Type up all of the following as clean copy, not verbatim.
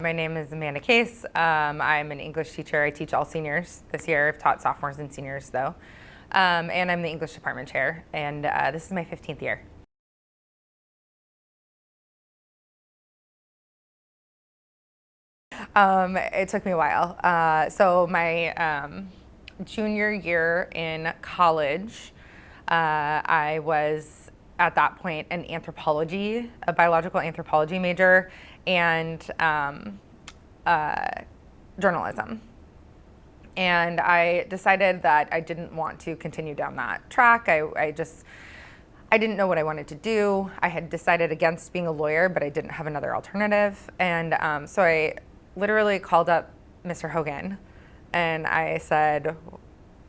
My name is Amanda Case. I'm an English teacher. I teach all seniors this year. I've taught sophomores and seniors though. And I'm the English department chair, and this is my 15th year. It took me a while. So my junior year in college, I was at that point a biological anthropology major, and journalism. And I decided that I didn't want to continue down that track. I didn't know what I wanted to do. I had decided against being a lawyer, but I didn't have another alternative. And so I literally called up Mr. Hogan and I said,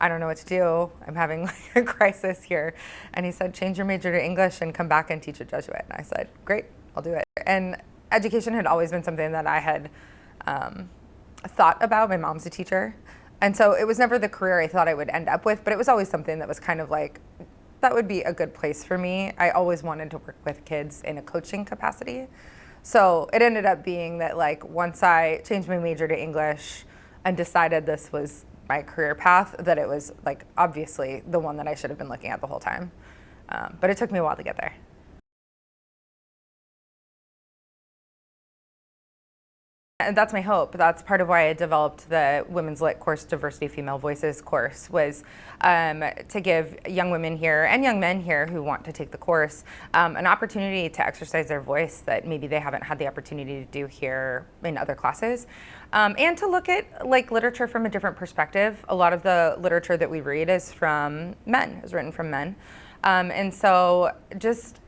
I don't know what to do. I'm having like a crisis here. And he said, change your major to English and come back and teach at Jesuit. And I said, great, I'll do it. And education had always been something that I had thought about. My mom's a teacher. And so it was never the career I thought I would end up with, but it was always something that was kind of like, that would be a good place for me. I always wanted to work with kids in a coaching capacity. So it ended up being that like once I changed my major to English and decided this was my career path, that it was like obviously the one that I should have been looking at the whole time. But it took me a while to get there. And that's my hope. That's part of why I developed the Women's Lit course, Diversity Female Voices course, was to give young women here and young men here who want to take the course an opportunity to exercise their voice that maybe they haven't had the opportunity to do here in other classes. And to look at like literature from a different perspective. A lot of the literature that we read is from men, is written from men. And so just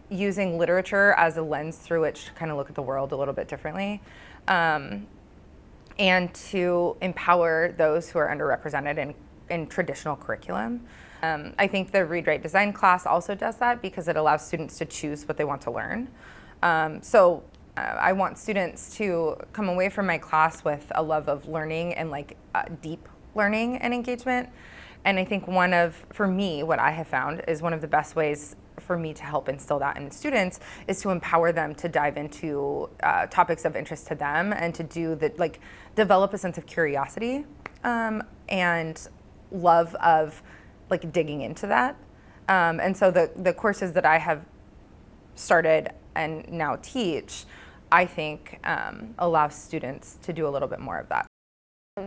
using literature as a lens through which to kind of look at the world a little bit differently. And to empower those who are underrepresented in traditional curriculum. I think the Read, Write, Design class also does that because it allows students to choose what they want to learn. I want students to come away from my class with a love of learning and like deep learning and engagement. And I think for me, what I have found is one of the best ways for me to help instill that in students is to empower them to dive into topics of interest to them and to develop a sense of curiosity and love of like digging into that. And so the courses that I have started and now teach, I think allow students to do a little bit more of that.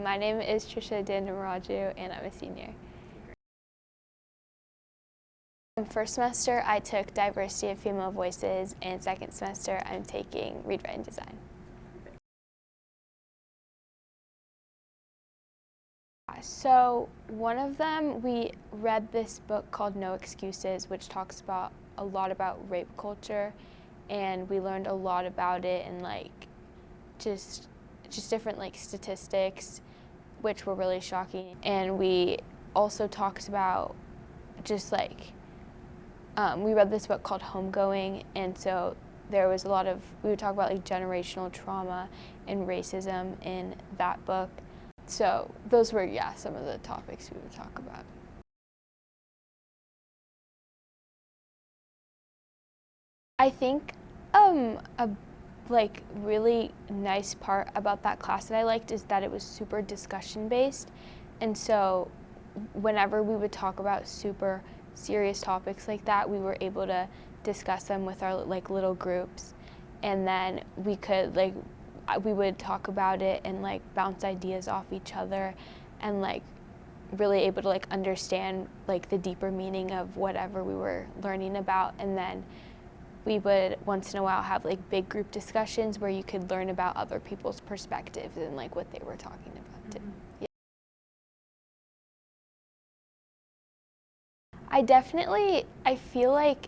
My name is Trisha Dandamaraju and I'm a senior. First semester, I took Diversity of Female Voices, and second semester, I'm taking Read, Write, and Design. So one of them, we read this book called No Excuses, which talks about a lot about rape culture, and we learned a lot about it and like just different like statistics, which were really shocking. And we also talked about just like we read this book called Homegoing, and so there was we would talk about like generational trauma and racism in that book. So those were, some of the topics we would talk about. I think a like really nice part about that class that I liked is that it was super discussion based, and so whenever we would talk about super serious topics like that, we were able to discuss them with our like little groups, and then we would talk about it and like bounce ideas off each other, and like really able to like understand like the deeper meaning of whatever we were learning about. And then we would once in a while have like big group discussions where you could learn about other people's perspectives and like what they were talking about too. I feel like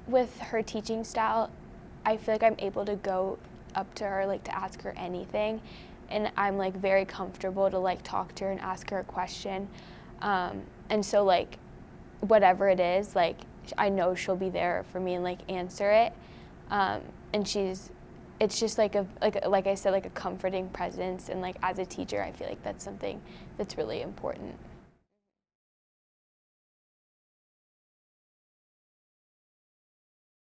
with her teaching style, I feel like I'm able to go up to her, like to ask her anything, and I'm like very comfortable to like talk to her and ask her a question. And so like whatever it is, like I know she'll be there for me and like answer it. And it's just like like I said, like a comforting presence, and like as a teacher, I feel like that's something that's really important.